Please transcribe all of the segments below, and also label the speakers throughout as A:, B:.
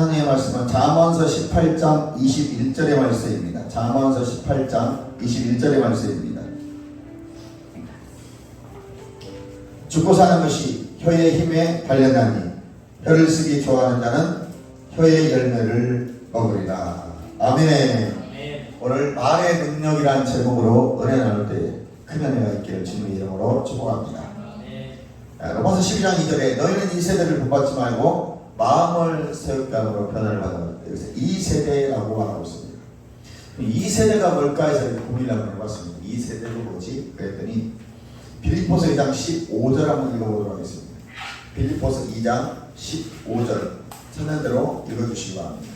A: 하나님의 말씀은 잠언서 18장 21절의 말씀입니다. 잠언서 18장 21절의 말씀입니다. 죽고 사는 것이 혀의 힘에 달려나니 혀를 쓰기 좋아하는 자는 혀의 열매를 먹으리라. 아멘. 오늘 말의 능력이라는 제목으로 은혜 나눌 때 큰 은혜가 있기를 주님의 이름으로 축복합니다. 로마서 12장 2절에 너희는 이 세대를 본받지 말고 마음을 세우게 함으로 변화를 받아라. 그래서 이 세대라고 말하고 있습니다. 이 세대가 뭘까 해서 고민을 한번 해봤습니다. 이 세대가 뭐지? 그랬더니 빌립보서 2장 15절 한번 읽어보도록 하겠습니다. 빌립보서 2장 15절 찾는 대로 읽어주시기 바랍니다.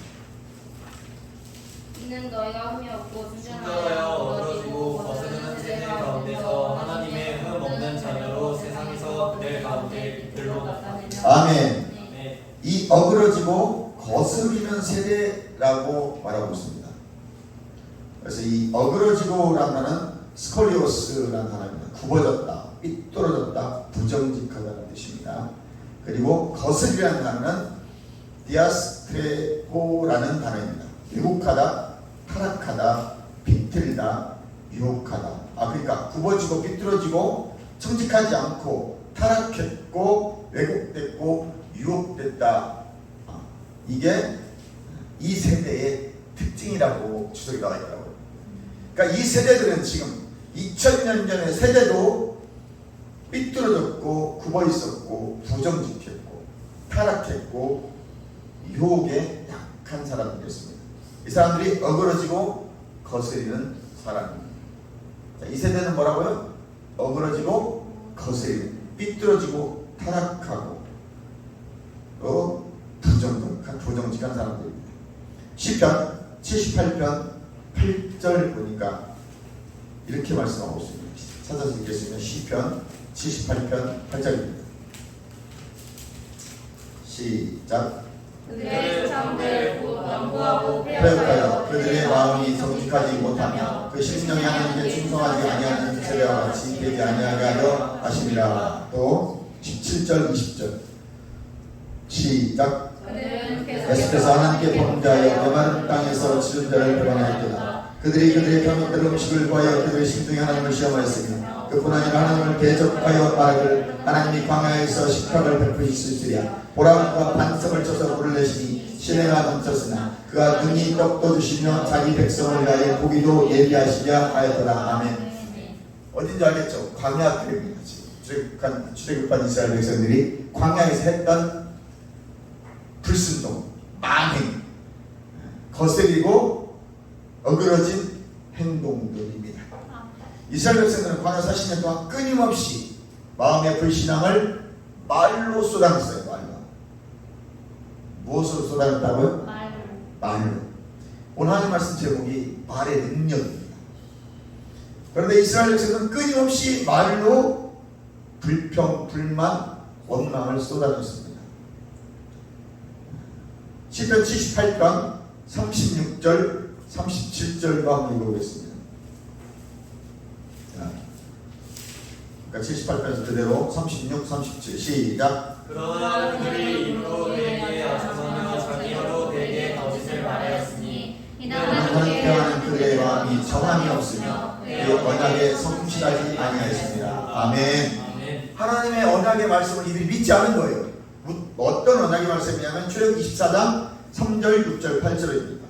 B: 이는 너희가 흠이 없고
C: 순전하여 어그러지고 거스르는 세대 가운데서 하나님의 흠 없는 자녀로 세상에서 그들 가운데 빛들로 나타내며.
A: 아멘. 이 어그러지고 거스리는 세대라고 말하고 있습니다. 그래서 이 어그러지고라는 단어는 스콜리오스라는 단어입니다. 굽어졌다, 삐뚤어졌다, 부정직하다는 뜻입니다. 그리고 거스리라는 단어는 디아스트레고라는 단어입니다. 유혹하다, 타락하다, 비틀다, 유혹하다. 그러니까 굽어지고 삐뚤어지고 정직하지 않고 타락했고 왜곡됐고 유혹됐다. 이게 이 세대의 특징이라고 주석이 나와 있더라고요. 그러니까 이 세대들은 지금 2000년 전의 세대도 삐뚤어졌고 굽어 있었고 부정직했고 타락했고 유혹에 약한 사람들이었습니다. 이 사람들이 어그러지고 거스리는 사람입니다. 자, 이 세대는 뭐라고요? 어그러지고 거스리는, 삐뚤어지고 타락하고 또 부정직한 사람들입니다. 시편 78편 8절 보니까 이렇게 말씀하고 있습니다. 찾아서 읽겠습니다. 시편 78편 8절입니다. 시작.
B: 그들의 수상들 곧 연구하고
A: 패역하여 그들의 마음이 정직하지 못하며 그 심령이 하나님께 충성하지 아니하는 세대와 같이 되지 아니하게 하려 하심이라. 또 17절 20절 시작. 계속해서 하나님께 범죄하여 메마른 땅에서 지른 자를 배반하였도다. 그들이 그들의 편먹들 음식을 구하여 그들의 심중에 하나님을 시험하였으며 그뿐 아니라 하나님을 대적하여 말하기를 하나님이 광야에서 식탁을 베푸시리라. 보라과 반석을 쳐서 물을 내시니 시내가 넘쳤으나 그가 능히 떡도 주시며 자기 백성을 위하여 고기도 예비하시려 하였더라. 아멘. 어딘지 알겠죠? 광야 때입니다. 출애굽한 이스라엘 백성들이 광야에서 했던 불순종, 망행, 거스리고 어그러진 행동들입니다. 이스라엘 백성들은 광야 40년 동안 끊임없이 마음의 불신앙을 말로 쏟아냈어요. 말로. 무엇으로 쏟아냈다고요? 말로. 오늘 하나님 말씀 제목이 말의 능력입니다. 그런데 이스라엘 백성들은 끊임없이 말로 불평, 불만, 원망을 쏟아냈습니다. 시편 78편 36절 37절과 한번 읽어보겠습니다. 그러니까 78편에서 그대로 36, 37 시작.
C: 그러나 그들이 입으로 내게 아첨하며 자기 혀로 내게 거짓을 말하였으니 이는
A: 하나님께 하는 그들의 마음이 정함이 없으며 그의 언약에 성실하지 아니하였습니다. 아멘. 하나님의 언약의 말씀을 이들이 믿지 않은 거예요. 어떤 언약의 말씀이냐면 출애굽 24장 3절 6절 8절입니다.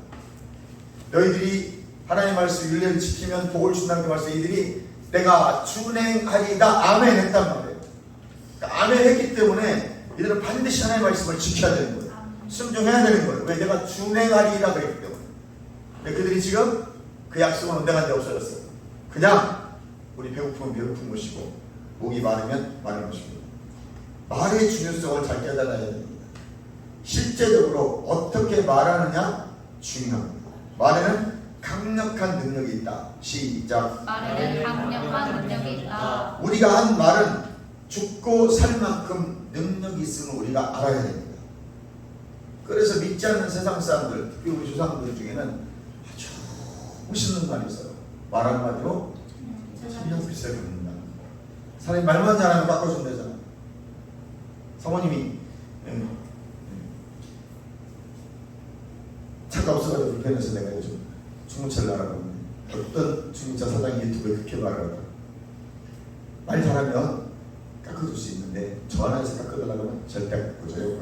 A: 너희들이 하나님의 말씀 율례를 지키면 복을 준다는 그 말씀, 이들이 내가 준행하리다 아멘 했단 말이에요. 그러니까 아멘 했기 때문에 이들은 반드시 하나님의 말씀을 지켜야 되는 거예요. 순종해야 되는 거예요. 왜? 내가 준행하리라 그랬기 때문에. 근데 그들이 지금 그 약속은 언젠가 없어졌어요. 그냥 우리 배고프면 배고픈 것이고 목이 마르면 마른 것이고, 말의 중요성을 잘 깨달아야 됩니다. 실제적으로 어떻게 말하느냐 중요합니다. 말에는 강력한 능력이 있다. 시작.
B: 말에는 강력한 능력이 있다.
A: 우리가 한 말은 죽고 살 만큼 능력이 있음을 우리가 알아야 됩니다. 그래서 믿지 않는 세상 사람들, 특히 우리 조상들 중에는 아주 멋있는 말이 있어요. 말 한마디로 천냥 비싸게 듣는다. 사람이 말만 잘하면 깎아준다잖아. 사모님이 차가 없어가지고 불편해서 내가 요즘 중고차를 알아봤는데 어떤 중고차 사장이 유튜브에 그렇게 말하더라고요. 말 잘하면 깎아줄 수 있는데 전화해서 깎아달라고 하면 절대 안 깎아줘요.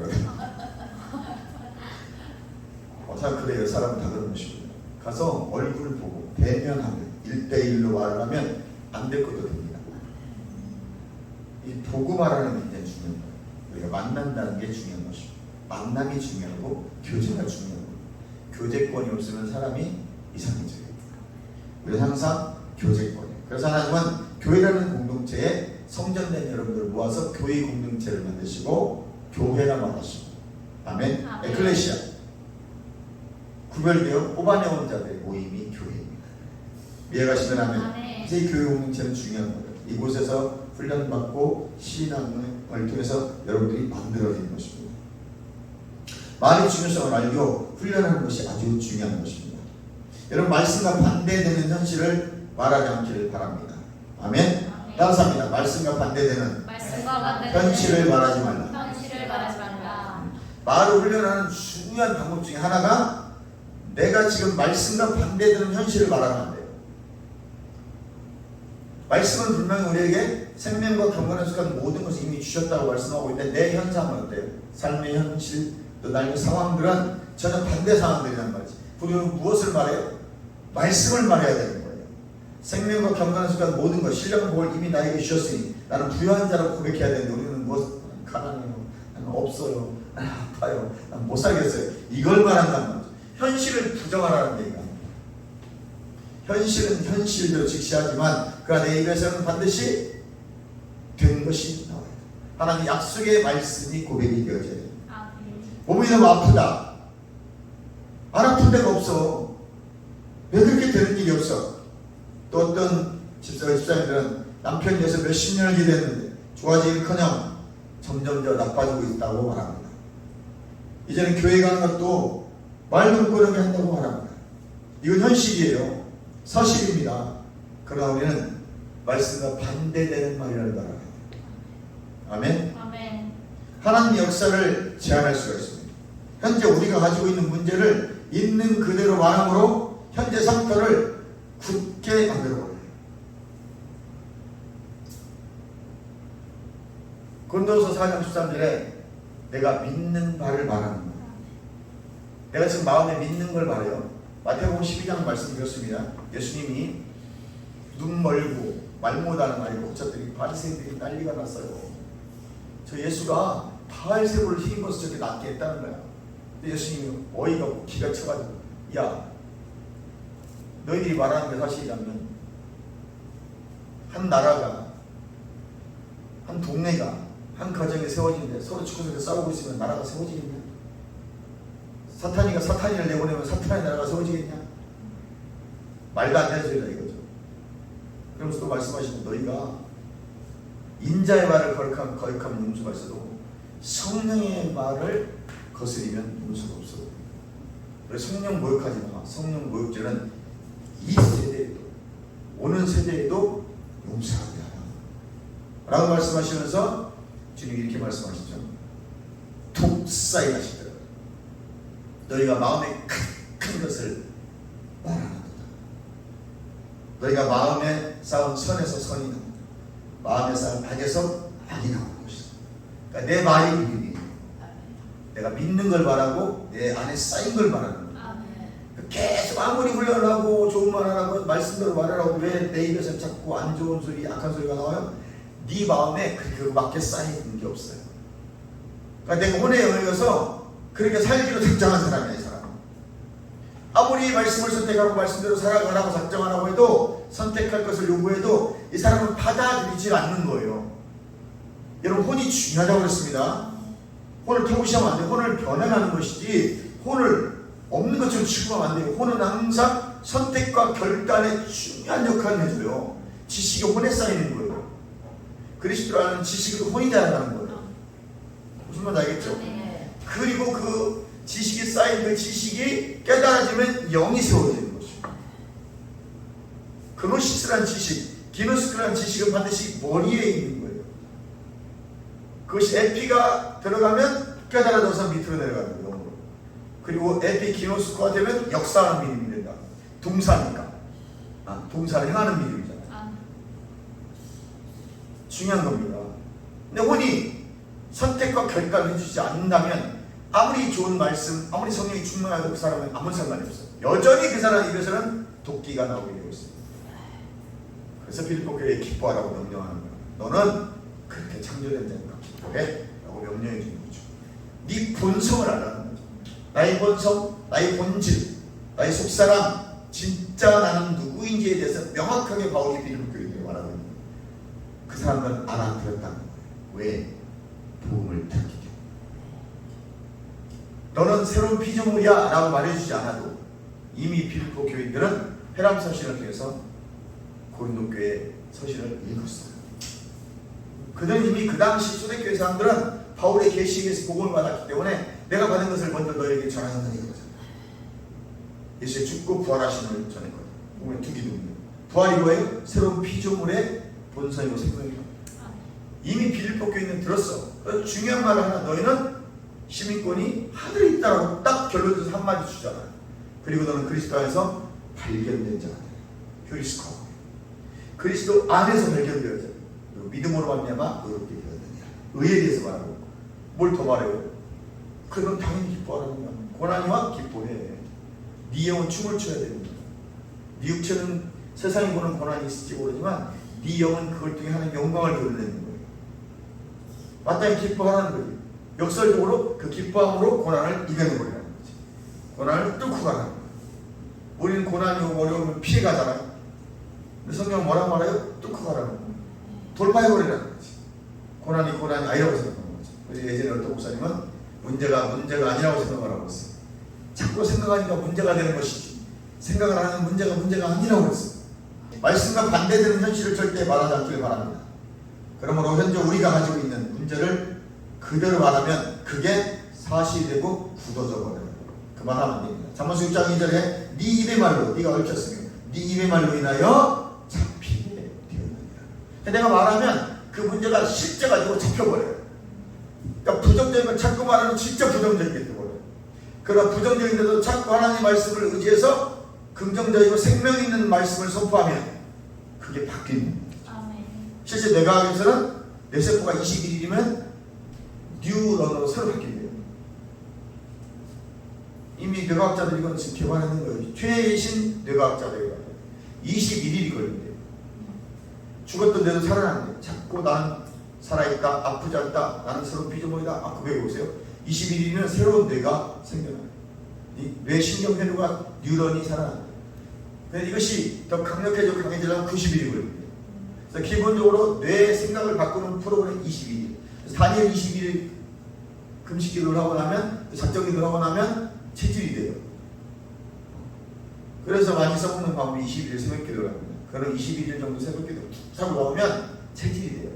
A: 참 그래요. 사람은 다 그런 것이고요. 가서 얼굴 보고 대면하면 1대1로 말을 하면 안 될 것도 됩니다. 이 보고 말하는 게 굉장히 중요한 거예요. 우리가 만난다는 게 중요한 것이고 만남이 중요하고 교제가 중요하고 교제권이 없으면 사람이 이상해져요. 우리는 항상 교제권이에요. 그래서 하나님은 교회라는 공동체에 성전된 여러분들을 모아서 교회 공동체를 만드시고 교회라 말하시고 아멘.
B: 아멘.
A: 에클레시아 구별되어 뽑아내온 자들의 모임이 교회입니다. 이해가시면 아멘.
B: 아멘.
A: 이제 이 교회 공동체는 중요한 거예요. 이곳에서 훈련받고 신앙을 통해서 여러분들이 만들어지는 것입니다. 말의 중요성을 알고 훈련하는 것이 아주 중요한 것입니다. 여러분 말씀과 반대되는 현실을 말하지 않기를 바랍니다. 아멘. 감사합니다. 말씀과 반대되는
B: 말씀과 반대되는
A: 현실을 말하지 말라.
B: 현실을 말하지 말라.
A: 말을 훈련하는 중요한 방법 중에 하나가 내가 지금 말씀과 반대되는 현실을 말하면 안 돼요. 말씀은 분명히 우리에게 생명과 경건에 속한 모든 것을 이미 주셨다고 말씀하고 있는데 내 현상은 어때요? 삶의 현실, 또 나의 상황들은 전혀 반대 상황들이란 말이지. 우리는 무엇을 말해요? 말씀을 말해야 되는 거예요. 생명과 경건에 속한 모든 것, 신령과 복을 이미 나에게 주셨으니 나는 부유한 자라고 고백해야 되는데 우리는 무엇? 가난해요. 나는 없어요. 나는 아파요. 나는 못 살겠어요. 이걸 말한단 말이죠. 현실을 부정하라는 얘기가 현실은 현실대로 직시하지만 그가 내 입에서는 반드시 된 것이 나와요. 하나님 약속의 말씀이 고백이 되어져야 돼요. 몸이 너무 아프다. 안 아픈 데가 없어. 왜 그렇게 되는 일이 없어? 또 어떤 집사님들은 남편이 돼서 몇십 년을 기도했는데 좋아지기커녕 점점 더 나빠지고 있다고 말합니다. 이제는 교회 가는 것도 말도 못하게 한다고 말합니다. 이건 현실이에요. 사실입니다. 그러나 우리는 말씀과 반대되는 말이라는 걸 알아야 돼요. 아멘.
B: 아멘.
A: 하나님의 역사를 제한할 수가 있습니다. 현재 우리가 가지고 있는 문제를 있는 그대로 말함으로 현재 상태를 굳게 만들어버려요. 고린도서 4장 13절에 내가 믿는 바를 말하는 거예요. 내가 지금 마음에 믿는 걸 말해요. 마태복음 12장 말씀드렸습니다. 예수님이 눈 멀고 말 못하는 아이를 고쳤더니 바리새인들이 난리가 났어요. 저 예수가 바알세불을 힘입어서 저렇게 낫게 했다는 거야. 근데 예수님이 어이가 없고 기가 쳐가지고 야 너희들이 말하는 게 사실이라면 한 나라가 한 동네가 한 가정이 세워지는데 서로 죽고서 싸우고 있으면 나라가 세워지겠냐? 사탄이가 사탄이를 내보내면 사탄의 나라가 세워지겠냐? 말도 안 되는 소리다 이거죠. 그러면서 또 말씀하시는 너희가 인자의 말을 거역하면 용서가 있어도 성령의 말을 거스리면 용서가 없어. 그래서 성령 모욕하지 마. 성령 모욕죄는 이 세대에도 오는 세대에도 용서하지 않아 라고 말씀하시면서 주님이 이렇게 말씀하시죠. 독사이 하시더라고요. 너희가 마음에 큰 것을 말하는 거다. 너희가 마음에 쌓은 선에서 선이 나온다. 마음에 쌓은 악에서 악이 나오는 것이다. 그러니까 내 말이 믿음이에요. 내가 믿는 걸 말하고 내 안에 쌓인 걸 말하는 거예요. 계속 아무리 훈련을 하고 좋은 말 하라고 말씀대로 말하라고 왜 내 입에서 자꾸 안 좋은 소리 악한 소리가 나와요? 네 마음에 그거밖에 쌓이는 게 없어요. 그러니까 내가 혼에 영역에서 그렇게 살기로 작정한 사람이야. 이 사람 아무리 말씀을 선택하고 말씀대로 살아가라고 작정하라고 해도 선택할 것을 요구해도 이 사람은 받아들이지 않는 거예요. 여러분 혼이 중요하다고 그랬습니다. 혼을 터부시하면 안 돼요. 혼을 변해가는 것이지 혼을 없는 것처럼 취급하면 안 돼요. 혼은 항상 선택과 결단에 중요한 역할을 해줘요. 지식이 혼에 쌓이는 거예요. 그리스도라는 지식으로 혼이 자라나는 거예요. 무슨 말인지 알겠죠? 그리고 그 지식이 쌓인 그 지식이 깨달아지면 영이 세워지는 것이죠. 그노시스라는 지식, 기노스크라는 지식은 반드시 머리에 있는 거예요. 그것이 에피가 들어가면 깨달아져서 밑으로 내려가는 거예요. 그리고 에피키노스코가 되면 역사하는 믿음이 된다. 동사니까. 동사를 행하는 믿음이잖아. 중요한 겁니다. 근데 혼이 선택과 결단을 해주지 않는다면 아무리 좋은 말씀, 아무리 성령이 충만하고 그 사람은 아무 상관이 없어. 여전히 그 사람 입에서는 도끼가 나오게 되고 있습니다. 그래서 빌립보 교회에 기뻐하라고 명령하는 거야. 너는 그렇게 창조된 자니까 기뻐해 라고 명령해 주는 거죠. 네 본성을 알라는 거죠. 나의 본성, 나의 본질, 나의 속사람, 진짜 나는 누구인지에 대해서 명확하게 바울이 빌립보 교회에 말하고 있는 거예요. 그 사람들은 알아들었다는 거예요. 왜? 복음을 듣기 때문에. 너는 새로운 피조물이야 라고 말해주지 않아도 이미 빌립보 교인들은 회람 서신을 통해서 고린도 교회 서신을 읽었어요. 그들은 이미 그 당시 초대교회 사람들은 바울의 계시에서 복음을 받았기 때문에 내가 받은 것을 먼저 너에게 전하는 이거죠. 예수의 죽고 부활하심을 전했거든. 복음의 두 기둥이에요. 부활이 뭐예요? 새로운 피조물의 본성이고 생명이고. 이미 빌립보 교인은 들었어. 중요한 말을 하나, 너희는 시민권이 하늘에 있다라고 딱 결론에서 한마디 주잖아. 그리고 너는 그리스도 안에서 발견된 자가 돼. 휴리스코. 그리스도 안에서 발견되어져. 그리고 믿음으로 말미암아 의롭게 되었느니라. 의에 대해서 말하고 뭘 더 말해요? 그건 당연히 기뻐하라는 거야. 고난이와 기뻐해. 네 영은 춤을 춰야 됩니다. 네 육체는 세상이 보는 고난이 있을지 모르지만 네 영은 그걸 통해 하는 영광을 드러내는 거예요. 마땅히 기뻐하라는 거예요. 역설적으로 그 기뻐함으로 고난을 이겨내버리라는 거지. 고난을 뚫고 가는 거예요. 우리는 고난이 오고 어려우면 피해가잖아요. 근데 성경은 뭐라고 말해요? 뚫고 가라는 거예요. 돌파해버리라는 거지. 고난이 아니라고 생각하는 거지. 그래서 예전에 어떤 목사님은 문제가 아니라고 생각을 하고 있어요. 자꾸 생각하니까 문제가 되는 것이지 생각을 하는 문제가 아니라고 했어요. 말씀과 반대되는 현실을 절대 말하지 않길 바랍니다. 그러므로 현재 우리가 가지고 있는 문제를 그대로 말하면 그게 사실이 되고 굳어져 버려요. 그만하면 안 됩니다. 잠언서 6장 2절에 네 입의 말로 네가 얽혔으며 네 입의 말로 인하여 잡히게 되었느니라. 내가 말하면 그 문제가 실제 가지고 잡혀버려요. 그러니까 부정적인 걸 자꾸 말하면 진짜 부정적이게 돼버려요. 그러나 부정적인데도 자꾸 하나님의 말씀을 의지해서 긍정적이고 생명 있는 말씀을 선포하면 그게 바뀌는 거예요. 실제 뇌과학에서는 뇌세포가 21일이면 뉴런으로 새로 바뀐대요. 이미 뇌과학자들이 이건 지금 개발하는 거예요. 최신 뇌과학자들이 21일이 걸린대요. 죽었던 데도 살아난대요. 자꾸 나는 살아있다, 아프지 않다, 나는 새로운 피조물이다. 그게 보세요. 21일이면 새로운 뇌가 생겨나요. 뇌 신경회로가 뉴런이 살아난대요. 근데 이것이 더 강해지려면 90일이 걸립니다. 그래서 기본적으로 뇌의 생각을 바꾸는 프로그램 21일. 다니엘 21일 금식 기도를 하고 나면, 작정 기도를 하고 나면 체질이 돼요. 그래서 많이 써먹는 방법이 21일 새벽 기도를 합니다. 그런 21일 정도 새벽 기도 하고 나오면 체질이 돼요.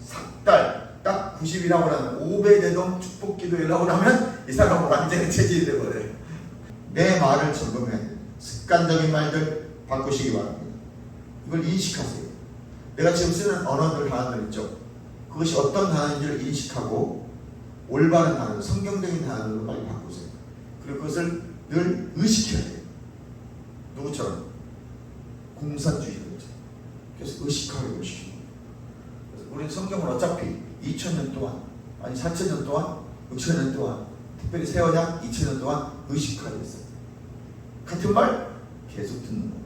A: 삭달 딱 90일 하고 나면 5배대동 축복 기도를 하고 나면 이 사람은 완전히 체질이 되버려요. 내 말을 점검해야 돼요. 습관적인 말들 바꾸시기 바랍니다. 이걸 인식하세요. 내가 지금 쓰는 언어들 단어들 있죠. 그것이 어떤 단어인지를 인식하고 올바른 단어, 성경적인 단어로 빨리 바꾸세요. 그리고 그것을 늘 의식해야 돼요. 누구처럼? 공산주의자죠. 그래서 의식하게 의식해요. 그래서 우리는 성경을 어차피 2000년 동안, 아니 4000년 동안, 6000년 동안, 특별히 새 언약 2000년 동안 의식하게 했어요. 같은 말 계속 듣는 거예요.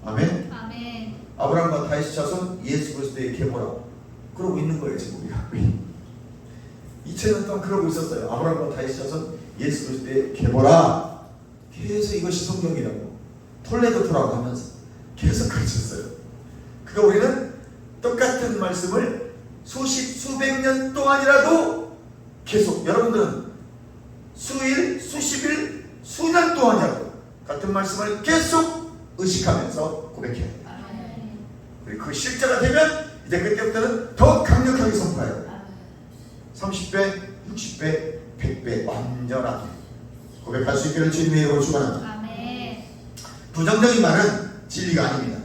A: 아멘.
B: 아멘.
A: 아브라함과 다윗 자손 예수 그리스도의 계보라고 그러고 있는 거예요. 지금 우리가 2000년 동안 그러고 있었어요. 아브라함과 다윗 자손 예수 그리스도의 계보라. 계속 이것이 성경이라고 톨레도토라고 하면서 계속 가르쳤어요. 그러니까 우리는 똑같은 말씀을 수백 년 동안이라도 계속, 여러분들은 수일, 수십일, 수년 동안이라도 같은 말씀을 계속 의식하면서 고백해야 돼요. 그리고 그 실제가 되면 이제 그때부터는 더 강력하게 선포해야 돼요. 30배, 60배, 100배 완전하게 고백할 수 있기를 주님의 이름으로 축원합니다. 부정적인 말은 진리가 아닙니다.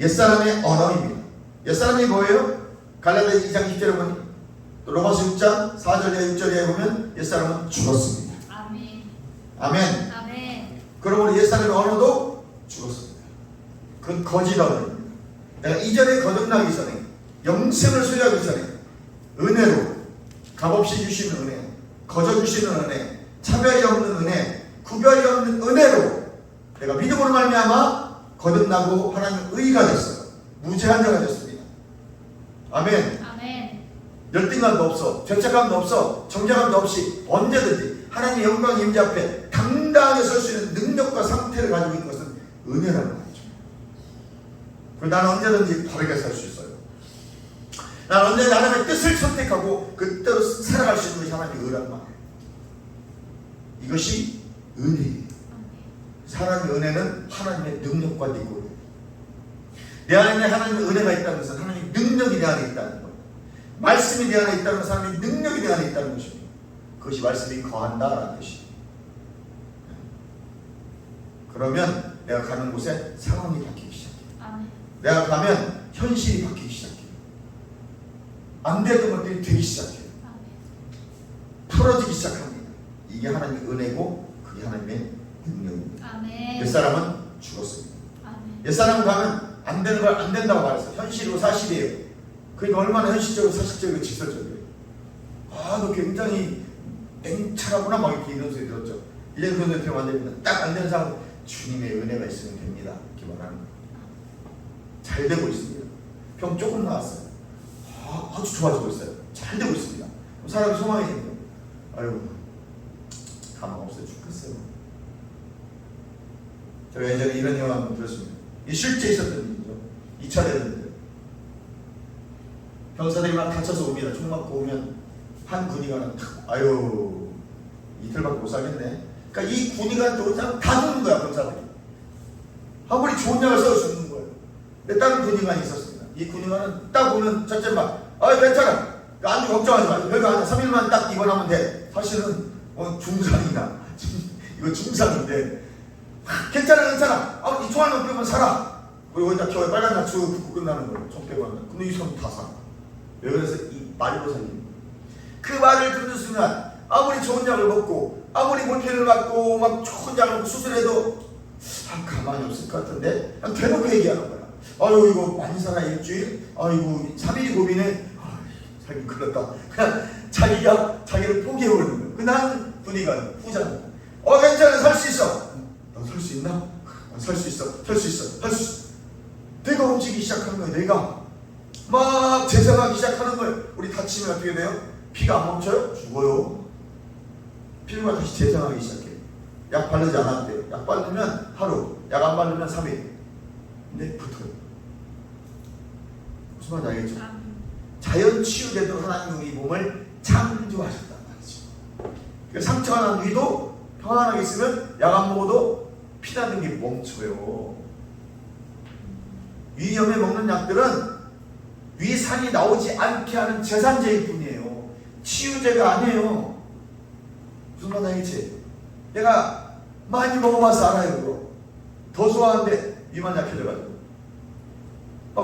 A: 옛사람의 언어입니다. 옛사람이 뭐예요? 갈라디아 2장 10절에 보니 또 로마서 6장 4절에 6절에 보면 옛사람은 죽었습니다.
B: 아멘.
A: 아멘.
B: 아멘.
A: 그러므로 옛사람의 언어도 죽었습니다. 그건 거짓 언어입니다. 내가 이전에 거듭나기 전에 영생을 소유하기 전에 은혜로 값없이 주시는 은혜, 거저 주시는 은혜, 차별이 없는 은혜, 구별이 없는 은혜로 내가 믿음으로 말미암아 거듭나고 하나님 의가 됐어요. 무죄한 자가 됐습니다. 아멘.
B: 아멘.
A: 열등감도 없어, 죄책감도 없어, 정죄감도 없이 언제든지 하나님의 영광 임재 앞에 당당하게 설 수 있는 능력과 상태를 가지고 있는 것은 은혜라는 말이죠. 그리고 나는 언제든지 바르게 살 수 있어요. 나는 언제든지 하나님의 뜻을 선택하고 그대로 살아갈 수 있는 것이 하나님의 의란 말이에요. 이것이 은혜예요. 하나님의 은혜는 하나님의 능력과 니고예요. 내 안에 하나님의 은혜가 있다는 것은 하나님의 능력이 내 안에 있다는 거예요. 말씀이 내 안에 있다는 것은 하나님의 능력이 내 안에 있다는 것입니다. 그것이 말씀이 거한다라는 뜻이에요. 그러면 내가 가는 곳에 상황이 바뀌기 시작해요.
B: 아멘.
A: 내가 가면 현실이 바뀌기 시작해요. 안 되던 것들이 되기 시작해요.
B: 아멘.
A: 풀어지기 시작합니다. 이게 하나님의 은혜고 그게 하나님의 능력입니다.
B: 아멘.
A: 옛사람은 죽었습니다.
B: 아멘.
A: 옛사람은 가면 안 되는 걸 안 된다고 말했어요. 현실이고 사실이에요. 그러니까 얼마나 현실적이고 사실적이고 직설적이에요. 아, 너 굉장히 냉철하구나 막 이렇게 이런 소리 들었죠. 이제 그런 소리 들으면 안 됩니다. 딱 안 되는 사람은 주님의 은혜가 있으면 됩니다. 이렇게 말하는 거예요. 잘 되고 있습니다. 병 조금 나왔어요. 아주 좋아지고 있어요. 잘 되고 있습니다. 사람이 소망이 생겨요. 아유, 가망 없어요. 죽겠어요. 제가 예전에 이런 영화 한번 들었습니다. 이 실제 있었던 일이죠. 2차 대전 때 병사들이 막 다쳐서 옵니다. 총 맞고 오면 한 군의관은 아유 이틀밖에 못 살겠네. 그러니까 이 군의관도 다 죽는 거야. 병사들이 아무리 좋은 약을 써서 죽는 거예요. 근데 다른 군의관이 있었습니다. 이 군의관은 딱 보면 첫째 막 괜찮아. 안주 걱정하지 마. 별거 아니야. 3일만 딱 입원하면 돼. 사실은 중상이나 이거 중상인데 괜찮아. 이 총알만 빼면 살아. 그리고 거기다 겨에 빨간 약수 붓고 끝나는 거예요. 총 빼고 하면. 근데 이 사람 다 살아. 왜 그래서 이 말로 살리는 거예요. 그 말을 듣는 순간 아무리 좋은 약을 먹고 아무리 몰피를 맞고 막 좋은 약을 먹고 수술해도 가만히 없을 것 같은데 그냥 대놓고 얘기하는 거야. 아유 이거 많이 살아 일주일? 아이고 3일이 고비네. 자기 그렇다. 그냥 자기를 포기해버리는 거예요. 그난 분위기가 후자는 괜찮아 살 수 있어. 너 살 수 있나? 살 수 있어. 내가 움직이기 시작하는 거예요. 내가 막 재생하기 시작하는 거예요. 우리 다치면 어떻게 돼요? 피가 안 멈춰요? 죽어요. 피부가 다시 재생하기 시작해요. 약 바르지 않았대요. 약 바르면 하루, 약 안 바르면 3일. 근데 붙어요. 무슨 말인지 알겠죠? 자연 치유되도록 하나님이 이 몸을 창조하셨단 말이죠. 그러니까 상처가 난 위도 평안하게 있으면 약 안 먹어도 피나는 게 멈춰요. 위염에 먹는 약들은 위산이 나오지 않게 하는 제산제일 뿐이에요. 치유제가 아니에요. 무슨 말인지 알겠지? 내가 많이 먹어봐서 알아요. 그거. 더 좋아하는데 위만 약해져가지고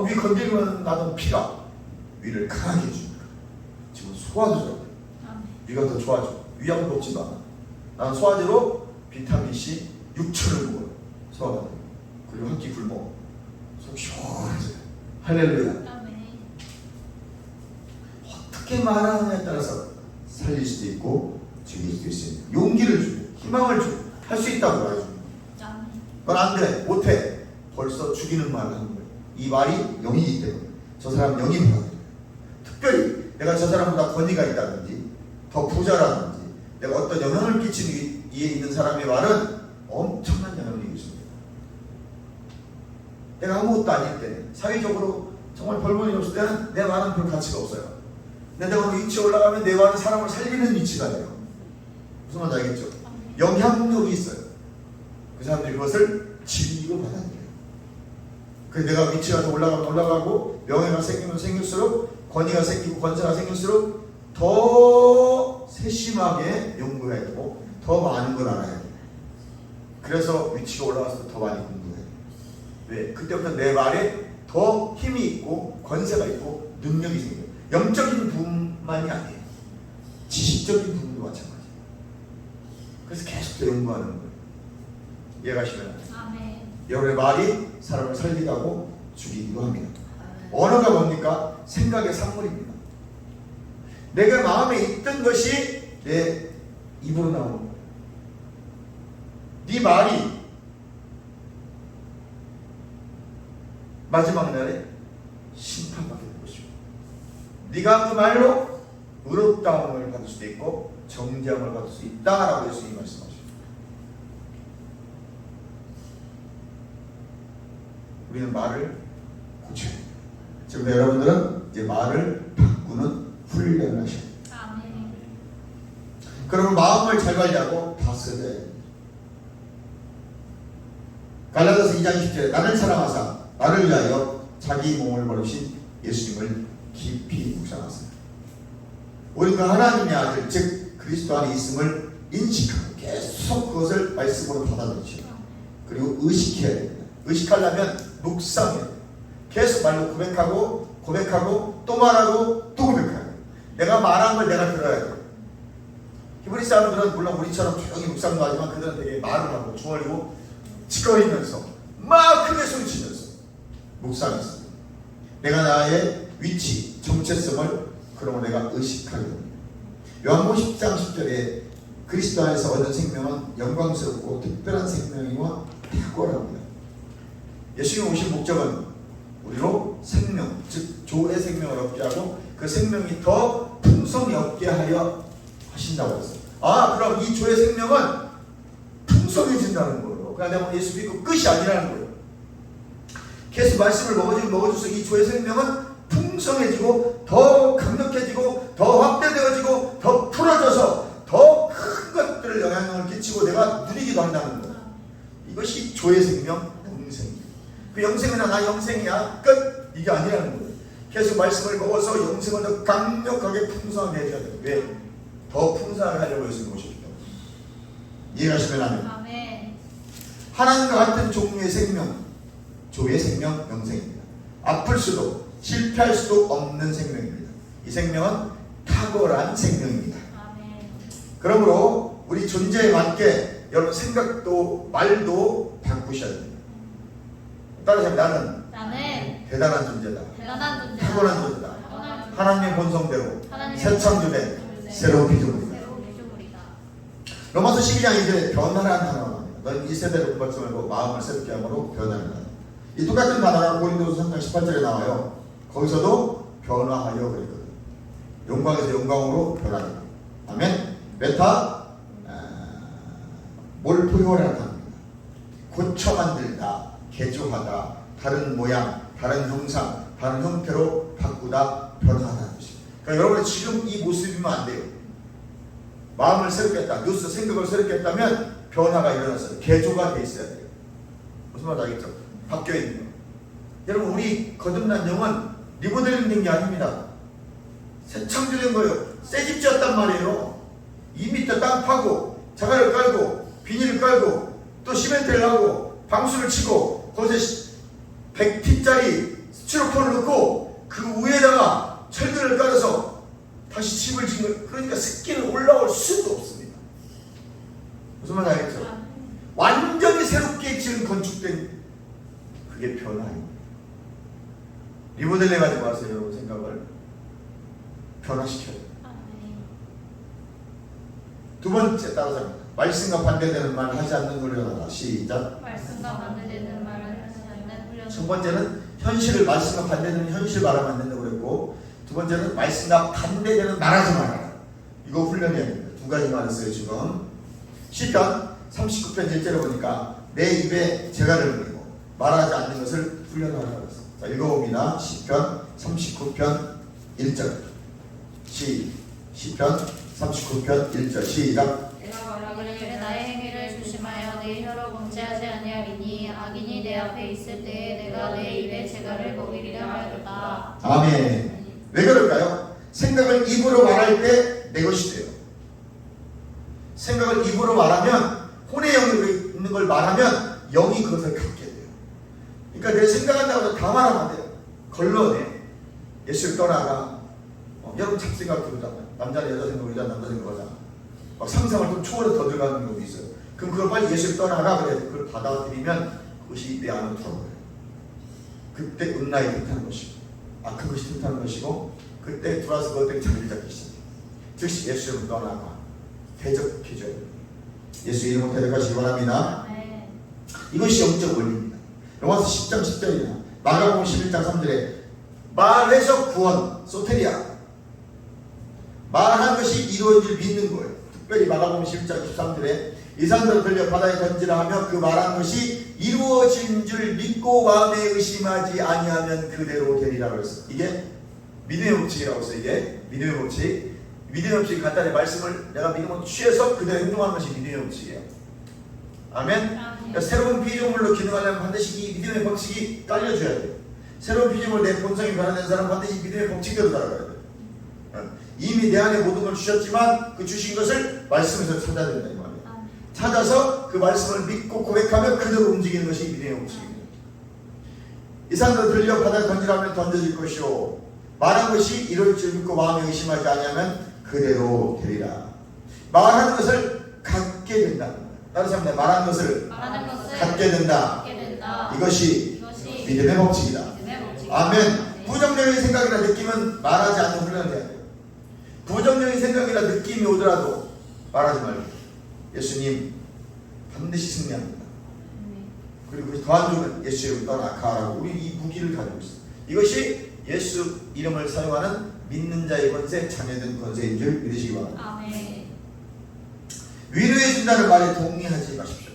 A: 위 건드리면 나던 피가 위를 강하게 해줍니다. 지금 소화도 좋아요. 위가 더 좋아져. 위약을 먹지도 않아. 나는 소화제로 비타민C 6천을 먹어요. 소화가 돼요. 그리고 한 끼 굶어. 속 시원해져요. 할렐루야. 어떻게 말하느냐에 따라서 살릴 수도 있고 죽일 수도 있습니다. 용기를 주고 희망을 주고 할 수 있다고 말해줍니다. 넌 안 돼, 못해. 벌써 죽이는 말을 하는 거예요. 이 말이 영이기 때문에 저 사람 영이 받아들여요. 특별히 내가 저 사람보다 권위가 있다든지 더 부자라든지 내가 어떤 영향을 끼치는 위에 있는 사람의 말은 엄청난 영향을 있습니다. 내가 아무것도 아닐 때 사회적으로 정말 별볼일 없을 때는 내 말은 별 가치가 없어요. 근데 내가 어느 위치에 올라가면 내 말은 사람을 살리는 위치가 돼요. 무슨 말인지 알겠죠? 영향력이 있어요. 그 사람들이 그것을 진리로 받아들여요. 그래서 내가 위치가 더 올라가면 올라가고 명예가 생기면 생길수록 권위가 생기고 권세가 생길수록 더 세심하게 연구해야 되고 더 많은 걸 알아야 돼요. 그래서 위치가 올라가서 더 많이 공부해야 돼요. 왜? 그때부터 내 말에 더 힘이 있고 권세가 있고 능력이 생겨요. 영적인 부분만이 아니에요. 지식적인 부분도 마찬가지예요. 그래서 계속 더 연구하는 거예요. 이해가시면
B: 아멘.
A: 여러분의 말이 사람을 살기도 하고 죽이기도 합니다. 언어가 뭡니까? 생각의 산물입니다. 내가 마음에 있던 것이 내 입으로 나오는 거예요. 네 말이 마지막 날에 심판받게 될 것이고, 네가 그 말로 의롭다움을 받을 수도 있고 정죄함을 받을 수 있다라고 예수님이 말씀하십니다. 우리는 말을 고쳐야 됩니다. 지금 여러분들은 이제 말을 바꾸는 훈련을 하셔야 됩니다.
B: 아멘.
A: 그러면 마음을 잘 관리하고 다스려야 됩니다. 갈라디아서 2장 10절에 나를 사랑하사 나를 위하여 자기 몸을 버리신 예수님을 깊이 묵상하세요. 우리는 그 하나님의 아들 즉 그리스도 안에 있음을 인식하고 계속 그것을 말씀으로 받아들이죠. 그리고 의식해야 됩니다. 의식하려면 묵상해야 돼요. 계속 말로 고백하고 또 말하고 또 고백하고, 내가 말한 걸 내가 들어야 돼요. 히브리 사람들은 물론 우리처럼 조용히 묵상도 하지만 그들은 되게 말을 하고 중얼이고 짓거리면서 막 크게 소리치면서 묵상했습니다. 내가 나의 위치, 정체성을 그러면 내가 의식하게 됩니다. 요한복음 10장 10절에 그리스도 안에서 얻은 생명은 영광스럽고 특별한 생명이와 탁월합니다. 예수님이 오신 목적은 우리로 생명, 즉 조의 생명을 얻게 하고 그 생명이 더 풍성히 얻게 하려 하신다고 했어요. 아, 그럼 이 조의 생명은 풍성해진다는 거예요. 그러니까 내가 예수 믿고 끝이 아니라는 거예요. 계속 말씀을 먹어줘서 이 조의 생명은 풍성해지고 더 강력해지고 더 확대되어지고 더 풀어져서 더 큰 것들을 영향을 끼치고 내가 누리기도 한다는 거예요. 이것이 조의 생명, 영생이에요. 그 영생이나 나 영생이야 끝, 이게 아니라는 거예요. 계속 말씀을 먹어서 영생을 더 강력하게 풍성하게 해줘야 돼요. 왜? 더 풍성하게 하려고 예수님 오셨기 때문에. 이해하시면 아멘.
B: 아멘.
A: 하나님과 같은 종류의 생명, 조의 생명, 영생입니다. 아플 수도 실패할 수도 없는 생명입니다. 이 생명은 탁월한 생명입니다.
B: 아멘.
A: 그러므로 우리 존재에 맞게 여러분 생각도 말도 바꾸셔야 됩니다. 따라서 나는 대단한 존재다.
B: 대단한 존재다.
A: 탁월한 존재다. 하나님의 본성대로
B: 하나님의
A: 새 창조된 새로운 피조물이다.
B: 새로운 피조물이다.
A: 로마서 12장 2절에 변화라는 단어가 나옵니다. 너는 이 세대를 본받지 말고 마음을 새롭게 함으로 변화를 하라. 이 똑같은 단어가 고린도서 3장 18절에 나와요. 거기서도 변화하여 그랬거든요. 영광에서 영광으로 변화되고. 아멘. 메타 몰포효라는 단어입니다. 고쳐 만들다, 개조하다, 다른 모양, 다른 형상, 다른 형태로 바꾸다, 변화하다는 것입니다. 그러니까 여러분이 지금 이 모습이면 안 돼요. 마음을 새롭게 했다, 뉴스 생각을 새롭게 했다면 변화가 일어났어요. 개조가 돼 있어야 돼요. 무슨 말인지 알겠죠? 바뀌어 있는 거예요. 여러분, 우리 거듭난 영은 리모델링 된 게 아닙니다. 새 창조된 거예요. 새 집 지었단 말이에요. 2m 땅 파고 자갈을 깔고 비닐을 깔고 또 시멘트를 하고 방수를 치고 거기서 100T짜리 스티로폼을 넣고 그 위에다가 철근을 깔아서 다시 집을 짓는, 그러니까 습기는 올라올 수도 없습니다. 무슨 말인지 알겠죠? 완전히 새롭게 지은 건축된 그게 변화입니다. 리모델링 하지 마세요. 여러분 생각을 변화시켜요. 두 번째 따라서 말씀과 반대되는 말 하지 않는 훈련하라. 시작.
B: 말씀과 반대되는 말을 하지 않는 훈련.
A: 첫 번째는 현실을, 말씀과 반대되는 현실 말하면 안 된다고 그랬고, 두 번째는 말씀과 반대되는 말하지 말아라. 이거 훈련해야 됩니다. 두 가지 말했어요 지금. 시편 39편 1절에 보니까 내 입에 재갈을 물고 말하지 않는 것을 훈련하라고 했어요. 자, 읽어봅니다. 시편 39편 1절. 시편 39편 1절 시작.
B: 내가 말하기를 나의 행위를 조심하여 내 혀로 범죄하지 아니하리니 악인이 내 앞에 있을 때에 내가 내 입에 재갈을 먹이리라 하였다.
A: 아멘. 왜 그럴까요? 생각을 입으로 말할 때 내 것이 돼요. 생각을 입으로 말하면, 혼의 영이 있는 걸 말하면 영이 그것을 갖게 돼요. 그러니까 내 생각한다고 해서 다 말하면 안 돼요. 걸러내. 예수를 떠나가. 여러분 잡생각 들었잖아요. 남자는 여자 생각하고 여자는 남자 생각하잖아. 막 상상을 좀 초월해 더 들어가는 경우도 있어요. 그럼 그걸 빨리 예수를 떠나가 그래. 그걸 받아들이면 그것이 내 안으로 들어오는 그때 은나이 틈타는 것이고 악한 것이 틈타는 것이고 그때 들어와서 그것들이 자리를 잡기 시작해. 즉시 예수를 떠나가 대적해줘야 돼요. 예수 이름으로 대적하시기 바랍니다.
B: 아멘.
A: 이것이 영적 원리입니다. 로마서 10장 10절이나 마가복음 11장 3절에 말해서 구원, 소테리아 말한 것이 이루어질 믿는 거예요. 특별히 마가복음 11장 13절에 이 사람들을 들려 바다에 던지라 하며 그 말한 것이 이루어진 줄 믿고 마음에 의심하지 아니하면 그대로 되리라 그랬어요. 이게 믿음의 법칙이라고 했어요. 이게 믿음의 법칙. 믿음의 법칙이 간단히 말씀을 내가 믿음으로 취해서 그대로 행동하는 것이 믿음의 법칙이에요. 아멘. 그러니까 새로운 피조물로 기능하려면 반드시 이 믿음의 법칙이 깔려줘야 돼요. 새로운 피조물 내 본성이 변화된 사람은 반드시 믿음의 법칙대로 살아가야 돼요. 이미 내 안에 모든 걸 주셨지만 그 주신 것을 말씀에서 찾아야 된다 이 말이에요. 찾아서 그 말씀을 믿고 고백하면 그대로 움직이는 것이 믿음의 법칙입니다. 이 사람들 들려 바다에 던지라면 던져질 것이요 말한 것이 이룰 줄 믿고 마음에 의심하지 아니하면 그대로 되리라. 말하는 것을 갖게 된다. 다른 사람들 말하는 것을 갖게 된다. 이것이 믿음의 법칙이다. 아멘. 부정적인 생각이나 느낌은 말하지 않는 훈련을 해야 돼요. 부정적인 생각이나 느낌이 오더라도 말하지 말고 예수님 반드시 승리합니다. 그리고 더한 줄은 예수 이름 떠나가라고 우리 이 무기를 가지고 있어요. 이것이 예수 이름을 사용하는 믿는 자의 권세, 자녀된 권세인 줄 믿으시기 바랍니다.
B: 아멘.
A: 위로해 준다는 말에 동의하지 마십시오.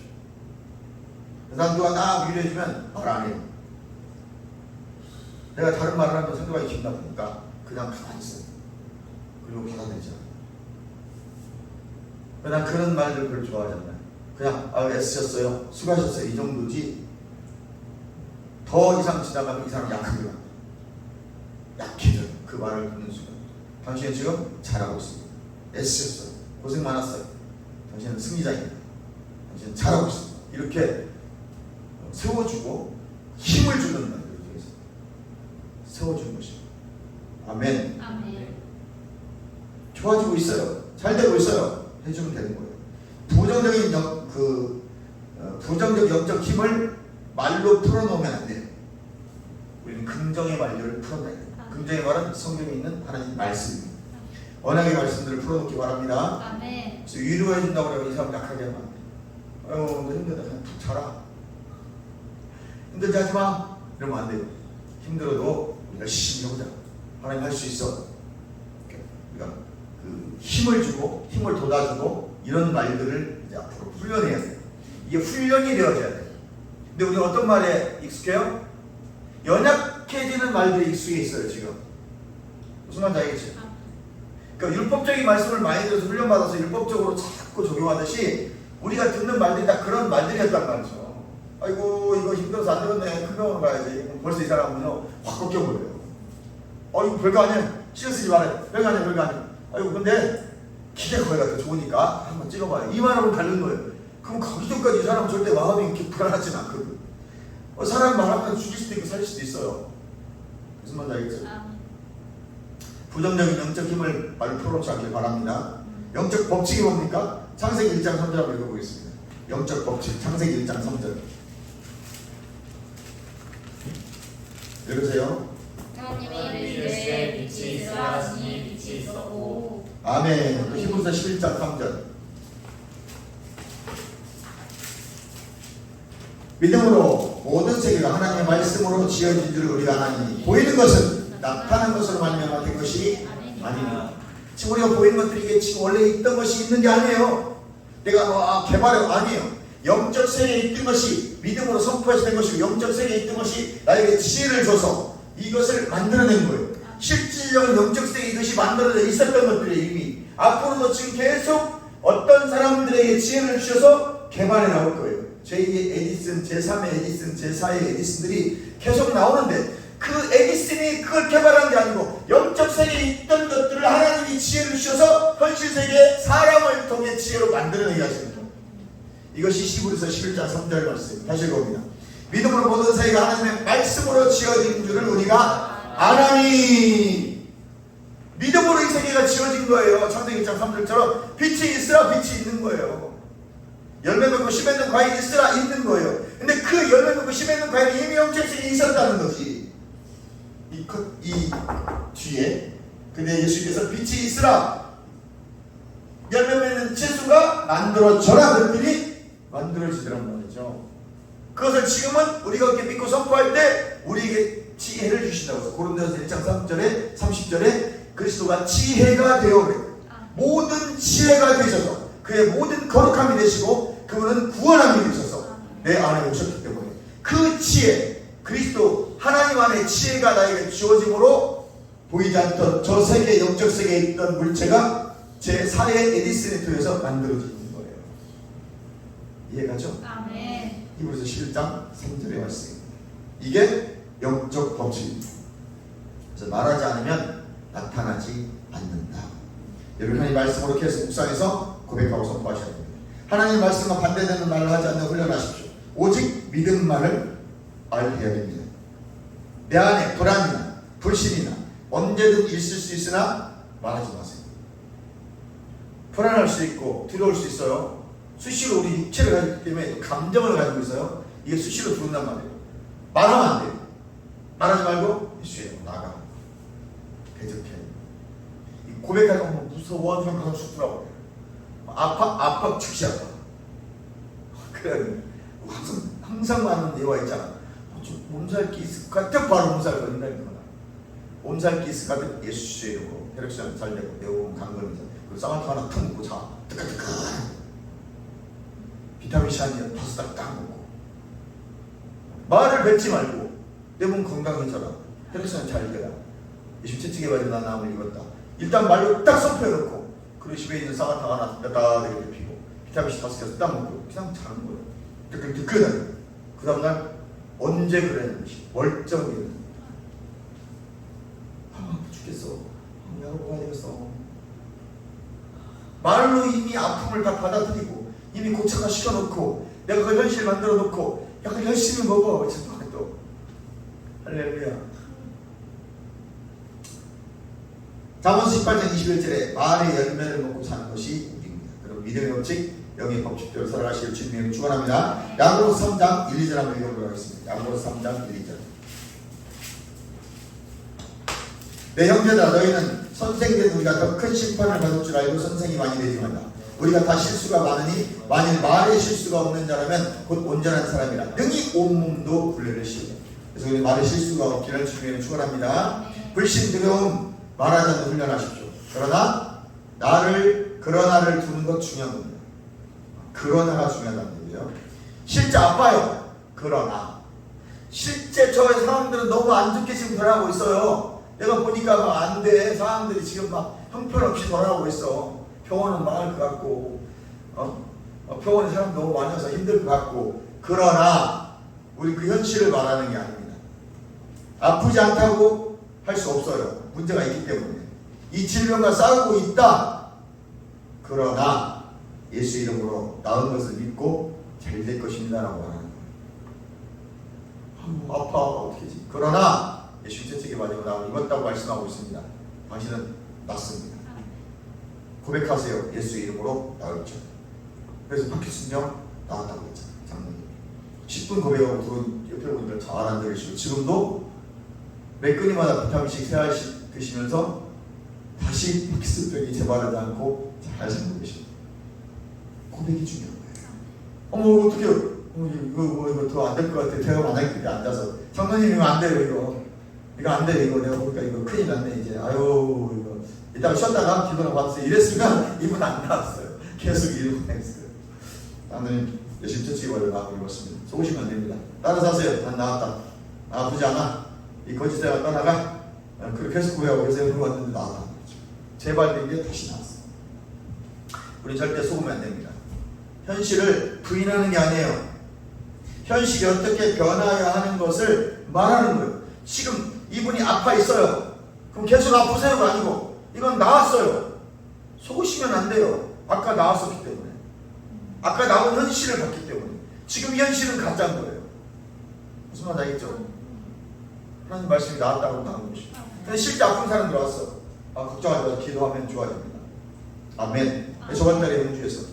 A: 그 사람 누가 나 위로해주면 말 안 해요. 내가 다른 말을 하면 상대방이 기분 나쁘니까 그냥 가만히 있어요. 그리고 받아들이지 않아요. 난 그런 말들 별로 좋아하지 않아요. 그냥 애쓰셨어요, 수고하셨어요 이 정도지. 더 이상 지나가면 이 사람 약하게 만들어요. 약해져요. 그 말을 듣는 순간 당신은 지금 잘하고 있습니다. 애쓰셨어요, 고생 많았어요, 당신은 승리자입니다, 당신은 잘하고 있습니다. 이렇게 세워주고 힘을 주는 말들 중에서 세워주는 것입니다. 아멘.
B: 아멘.
A: 좋아지고 있어요, 잘 되고 있어요 해주면 되는 거예요. 부정적 영적 힘을 말로 풀어놓으면 안 돼요. 우리는 긍정의 말들을 풀어놔야 돼요. 긍정의 말은 성경에 있는 하나님 말씀입니다. 언약의 말씀들을 풀어놓기 바랍니다.
B: 아멘.
A: 그래서 위로해 준다고 그러면 이 사람 약하게 하면 안 돼요. 아유 너 힘들다 그냥 푹 자라, 힘들지 하지 마 이러면 안 돼요. 힘들어도 열심히 해보자, 하나님 할 수 있어. 그러니까 그 힘을 주고 힘을 돋아주고 이런 말들을 이제 앞으로 훈련해야 돼요. 이게 훈련이 되어져야 돼요. 근데 우리 어떤 말에 익숙해요? 연약해지는 말들이 익숙해 있어요 지금. 무슨 말인지 알겠죠? 그러니까 율법적인 말씀을 많이 들어서 훈련받아서 율법적으로 자꾸 적용하듯이 우리가 듣는 말들이 다 그런 말들이었단 말이죠. 아이고 이거 힘들어서 안 되겠네, 큰 병원으로 가야지. 벌써 이 사람은요 확 꺾여버려요. 이거 별거 아니야, 신경 쓰지 말아요, 별거 아니야, 별거 아니야. 아이고 근데 기계가 거기가 더 좋으니까 한번 찍어봐요. 이 말하면 다른 거예요. 그럼 가기 전까지 이 사람은 절대 마음이 이렇게 불안하진 않거든. 사람 말하면 죽일 수도 있고 살릴 수도 있어요. 무슨 말인지 알겠죠? 부정적인 영적 힘을 말로 풀어놓지 않길 바랍니다. 영적 법칙이 뭡니까? 창세기 1장 3절 한번 읽어보겠습니다. 영적 법칙 창세기 1장 3절 읽으세요.
B: 하나님이 이르시되 빛이 있으라 하시니 빛이 있었고.
A: 아멘. 히브리서 11장 3절 믿음으로 모든 세계가 하나님의 말씀으로 지어진 줄 우리가 아나니 보이는 것은 나타난 것으로 말미암아 된 것이 아니니라. 지금 우리가 보이는 것들이 이게 지금 원래 있던 것이 있는 게 아니에요. 내가 개발해 아니에요. 영적 세계에 있던 것이 믿음으로 선포해서 된 것이고 영적 세계에 있던 것이 나에게 지혜를 줘서 이것을 만들어낸 거예요. 실질적인 영적 세계에 이것이 만들어져 있었던 것들이 이미 앞으로도 지금 계속 어떤 사람들에게 지혜를 주셔서 개발해 나올 거예요. 제2의 에디슨, 제3의 에디슨, 제4의 에디슨들이 계속 나오는데 그 에디슨이 그걸 개발한 게 아니고 영적 세계에 있던 것들을 하나님이 지혜를 주셔서 현실 세계에 사람을 통해 지혜로 만들어내게 하시는 거예요. 이것이 히브리서 11장 3절 말씀. 다시 읽어봅니다. 믿음으로 모든 세계가 하나님의 말씀으로 지어진 줄을 우리가 아나니. 믿음으로 이 세계가 지어진 거예요. 창세기 1장 3절처럼 빛이 있으라 빛이 있는 거예요. 열매 맺고 씨 맺는 과일이 있으라 있는 거예요. 근데 그 열매 맺고 씨 맺는 과일이 이미 영적성이 있었다는 것이 이 뒤에. 근데 예수께서 빛이 있으라 열매 맺는 채소가 만들어져라 그랬더니 만들어지더란 말이죠. 그것을 지금은 우리가 이렇게 믿고 선포할 때 우리에게 지혜를 주신다고 해서 고린도전서 1장 3절에 30절에 그리스도가 지혜가 되어 그래요. 모든 지혜가 되셔서 그의 모든 거룩함이 되시고 그분은 구원함이 되셔서 내 안에 오셨기 때문에 그 지혜 그리스도 하나님 안에 지혜가 나에게 주어짐으로 보이지 않던 저 세계 영적 세계에 있던 물체가 제 사례 에디슨에 통해서 만들어지는 거예요. 이해가죠?
B: 아멘.
A: 히브리서 11장 3절의 말씀. 이게 영적 법칙입니다. 그래서 말하지 않으면 나타나지 않는다. 여러분 하나님 말씀으로 계속 묵상해서 고백하고 선포하셔야 됩니다. 하나님 말씀과 반대되는 말을 하지 않는 훈련하십시오. 오직 믿음만을 알해야 됩니다. 내 안에 불안이나 불신이나 언제든 있을 수 있으나 말하지 마세요. 불안할 수 있고 두려울 수 있어요. 수시로 우리 육체를 가지기 때문에 감정을 가지고 있어요. 이게 수시로 들어온단 말이에요. 말하면 안 돼요. 말하지 말고 예수의 나가 대적해. 고백하니까 무서워 하는 그런 죽더라고요. 아파 즉시 아파. 그래 항상 많은 예화 있잖아. 몸살기 있을 것 같아 바로 몸살 걸린다니까. 몸살기 있을 것 같아 예수의 이름으로 혈액순환 잘 되고 내몸 강건해서 그리고 쌍화탕 하나 탁 먹고 자 뜨끈뜨끈 비타민C 한 5달 딱 먹고 말을 뱉지 말고 내 몸 건강해져라 혈액순환 잘 되라 예수 채찍에 맞은 나 나음을 입었다. 일단 말로 딱 선포해놓고 그리고 집에 있는 쌍화탕 하나 따뜻하게 피고 비타민C 5개 딱 먹고 그냥 자는 거예요. 뜨끈뜨끈하게. 그 다음날 언제 그랬는지 멀쩡히 아파 죽겠어. 야구 가야 되겠어. 말로 이미 아픔을 다 받아들이고 이미 고착화 시켜놓고 내가 그 현실을 만들어 놓고 약간 열심히 먹어. 또 할렐루야. 잠언 18장 21절에 말의 열매를 먹고 사는 것이 우리입니다. 그리고 믿음의 법칙 영의 법칙대로 살아가시길 주님의 축원합니다. 야고보서 3장 1, 2절 한번 읽어보도록 하겠습니다. 야고보서 3장 1, 2절. 내 형제들아 너희는 선생된 우리가 더 큰 심판을 받을 줄 알고 선생이 많이 되지 말라. 우리가 다 실수가 많으니 만일 말에 실수가 없는 자라면 곧 온전한 사람이라 능히 온몸도 굴레를 씌우라. 그래서 우리 말에 실수가 없기를 주님의 축원합니다. 불신 두려움 말하지 않는 훈련하십시오. 그러나를 두는 것 중요한 겁니다. 그러나가 중요하다는 얘기예요. 실제 아파요. 그러나 실제 저 사람들은 너무 안 좋게 지금 돌아가고 있어요. 내가 보니까 막 안 돼. 사람들이 지금 막 형편없이 돌아가고 있어. 병원은 망할 것 같고 병원에 사람 너무 많아서 힘들 것 같고 그러나 우리 그 현실을 말하는 게 아닙니다. 아프지 않다고 할 수 없어요. 문제가 있기 때문에 이 질병과 싸우고 있다. 그러나 예수 이름으로 나은 것을 믿고 잘 될 것입니다 라고 하는 거예요. 아파 어떡하지. 그러나 예수 채찍에 맞으고 나를 입었다고 말씀하고 있습니다. 당신은 낫습니다. 고백하세요. 예수 이름으로 나을죠. 그래서 파키슨병 나왔다고 했잖아요. 장로님 10분 고백하고 들어온 옆에 분들 잘 안 들으시고 지금도 매 끊임마다 비타민C 3알씩 드시면서 다시 파키슨병이 재발하지 않고 잘 살고 계십니다. 고백이 중요한 거예요. 어떻게 이거 더 안 될 것 같아. 대화 안 하겠는데 앉아서 장로님 이거 안 돼요. 이거 안 돼. 이거 내가 보니까 이거 큰일 났네 이제. 아유 이거 이따가 쉬었다가 기도나 받았어요. 이랬으면 이분 안 나왔어요. 계속 이러고 했어요. 나는 열심히 채찍이 걸려 나오고 입었습니다. 속으시면 안 됩니다. 따라서 하세요. 난 나왔다. 아프지 않아. 이 거짓대가 떠나가. 그렇게 계속 구해하고 그래서 여기 왔는데 나왔다. 재발된 게 다시 나왔어. 우리 절대 속으면 안 됩니다. 현실을 부인하는 게 아니에요. 현실이 어떻게 변화해야 하는 것을 말하는 거예요. 지금 이분이 아파 있어요. 그럼 계속 아프세요가 아니고 이건 나았어요. 속으시면 안 돼요. 아까 나왔었기 때문에. 아까 나온 현실을 봤기 때문에. 지금 이 현실은 가짜인 거예요. 무슨 말 알겠죠? 하나님 말씀이 나왔다고 나온 것이죠. 근데 실제 아픈 사람들 왔어. 걱정하지 마세요. 기도하면 좋아집니다. 아멘. 저번 달에 영주에서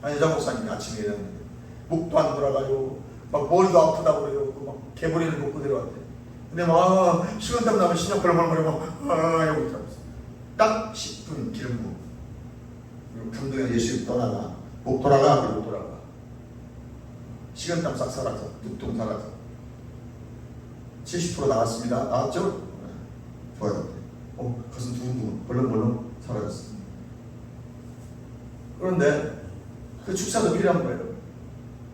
A: 한 여자 목사님이 아침에 일어났는데 목도 안 돌아가요. 막 머리도 아프다고 그래요. 막 개보리를 먹고 내려왔대. 근데 막 식은땀 나면 신장 벌렁벌렁 막 이러고 있다고. 딱 10분 기름 부어. 그리고 감동의 예수님 떠나가. 목 돌아가. 그리고 돌아가. 식은땀 싹 사라져. 두통 사라져. 70% 나왔습니다. 나왔죠? 좋아요. 가슴 두근두근 벌렁벌렁 사라졌어. 그런데 그 축사도 필요한 거예요.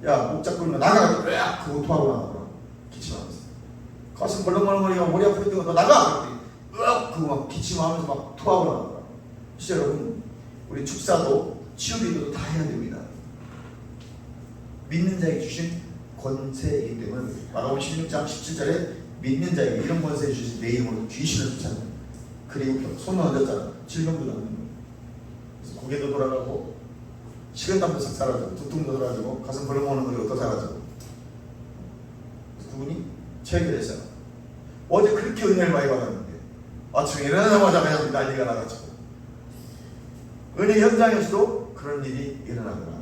A: 야, 목 잡고 있는 나가. 으악! 그거 토하고 나가더라. 기침하면서. 가슴 벌렁벌렁거리고 머리 아프게 너 나가. 으악! 그거 막 기침하면서 막 토하고 나가더라. 진짜 여러분, 우리 축사도 치유기도도 다 해야 됩니다. 믿는 자에게 주신 권세이기 때문에 마가복음 16장 17절에 믿는 자에게 이런 권세 주신 내 이름으로 귀신을 쫓아내는. 그리고 손을 얹었잖아. 질병도 낫는 거예요. 그래서 고개도 돌아가고 식은땀도 싹 사라지고 두통도 사라지고 가슴 벌렁거리는 것도 더 사라지고. 그분이 체결했어요. 어제 그렇게 은혜를 많이 받았는데 아침에 일어나자마자 그냥 난리가 나가지고 은혜 현장에서도 그런 일이 일어나더라.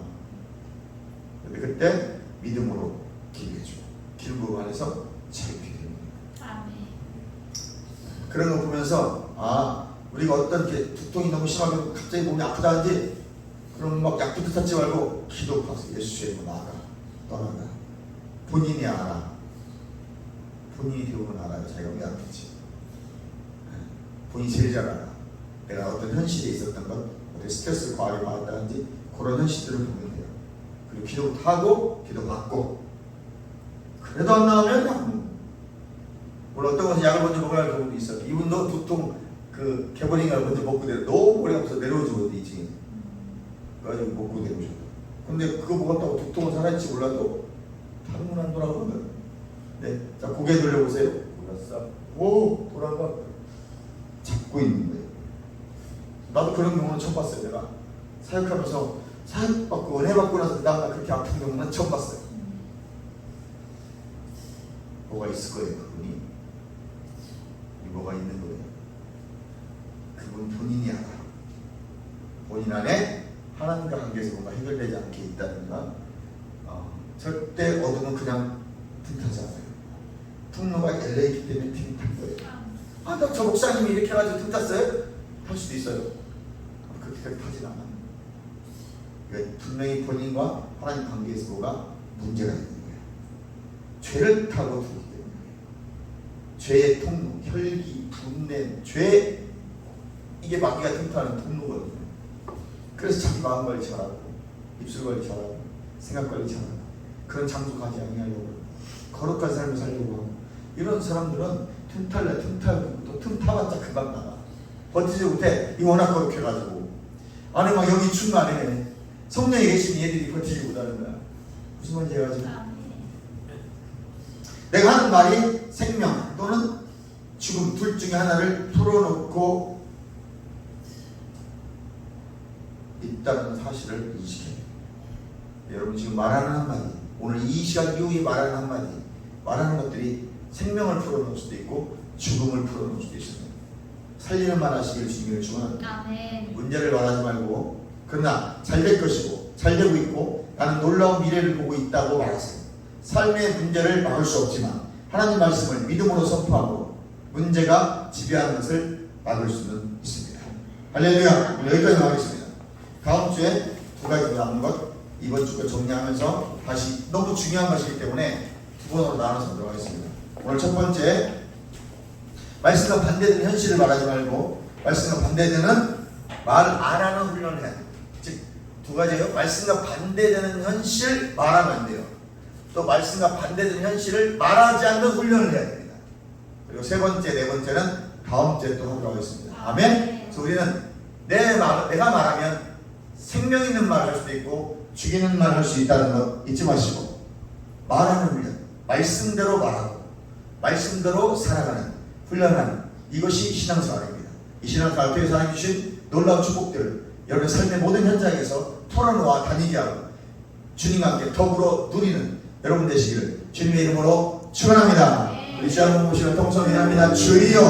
A: 근데 그때 믿음으로 기도해주고 기름 안에서 체육이 됩니다.
B: 아멘.
A: 그런 거 보면서 우리가 어떤 게 두통이 너무 심하게 갑자기 몸이 아프다든지 그럼 막 약부터 찾지 말고 기도하세요. 예수 이름으로 나아가. 떠나가. 본인이 알아. 본인이 대부분 알아요. 자기가 왜 아픈지. 본인이 제일 잘 알아. 내가 어떤 현실에 있었던 것, 어떤 스트레스를 과하게 받았다든지 그런 현실들을 보면 돼요. 그리고 기도 하고 기도 받고 그래도 안 나오면 약 물론 어떤 것은 약을 먼저 먹어야 할 경우도 있어요. 이분도 두통 그 개보링을 먼저 먹고 너무 머리가 아파서 내려오지거든요. 이 지금 그래가지고 먹고 내려오셨다. 근데 그거 먹었다고 두통은 살아있지 몰라도 다른 건 안 돌아오는 거예요. 네, 자 고개 돌려보세요. 돌았어. 오 돌아가. 잡고 있는 거예요. 나도 그런 경우는 처음 봤어요. 내가 사역하면서 사역받고 은혜 받고 나서 그 다음날 그렇게 아픈 경우는 처음 봤어요. 뭐가 있을 거예요. 그분이 뭐가 있는 거예요. 그분 본인이 알아. 본인 안에 하나님과 관계에서 뭔가 해결되지 않게 있다든가 절대 어둠은 그냥 틈타지 않아요. 풍로가 열려있기 때문에 틈이 탄 거예요. 나 저 목사님이 이렇게 해가지고 틈탔어요? 할 수도 있어요. 그렇게 타진 않아. 그러니까 분명히 본인과 하나님 관계에서 뭐가 문제가 있는 거예요. 죄를 타고 두기 때문에. 죄의 통로, 혈기, 분냄, 죄 이게 마귀가 틈타는 통로거든요. 그래서 자기 마음 관리 잘하고 입술 관리 잘하고 생각 관리 잘하고 그런 장소 가지 아니하려고 거룩한 삶을 살려고 하고 이런 사람들은 틈탈래 틈타고 또 틈타봤자 금방 나가. 버티지 못해. 이 워낙 거룩해가지고 안에 막 여기 충만해. 성령이 계신 얘들이 버티지 못하는 거야. 무슨 말인지 해가지고 내가 하는 말이 생명 또는 죽음 둘 중에 하나를 풀어놓고 있다는 사실을 인식해야 돼요. 여러분 지금 말하는 한마디 오늘 이 시간 이후에 말하는 한마디 말하는 것들이 생명을 풀어놓을 수도 있고 죽음을 풀어놓을 수도 있습니다. 살리는 말 하시길 주님의 주는
B: 아멘.
A: 문제를 말하지 말고 그러나 잘 될 것이고 잘 되고 있고 나는 놀라운 미래를 보고 있다고 말하세요. 삶의 문제를 막을 수 없지만 하나님 말씀을 믿음으로 선포하고 문제가 지배하는 것을 막을 수는 있습니다. 할렐루야. 여기까지 하겠습니다. 다음 주에 두 가지 남은 것 이번 주 거 정리하면서 다시 너무 중요한 것이기 때문에 두 번으로 나눠서 들어가겠습니다. 오늘 첫 번째 말씀과 반대되는 현실을 말하지 말고 말씀과 반대되는 말 안 하는 훈련을 해야 돼요. 즉 두 가지예요. 말씀과 반대되는 현실 말하면 안 돼요. 또 말씀과 반대되는 현실을 말하지 않는 훈련을 해야 됩니다. 그리고 세 번째, 네 번째는 다음 주에 또 하도록 하겠습니다. 아멘. 그래서 우리는 내가 말하면 생명 있는 말을 할 수도 있고 죽이는 말을 할 수 있다는 거 잊지 마시고 말하는 훈련, 말씀대로 말하고 말씀대로 살아가는 훈련하는 이것이 신앙생활입니다. 이 신앙생활 통해서 하나님 주신 놀라운 축복들을 여러분의 삶의 모든 현장에서 털어놓아 다니게 하고 주님과 함께 더불어 누리는 여러분 되시기를 주님의 이름으로 축원합니다. 우리 시간 보시면 통성이 합니다. 주여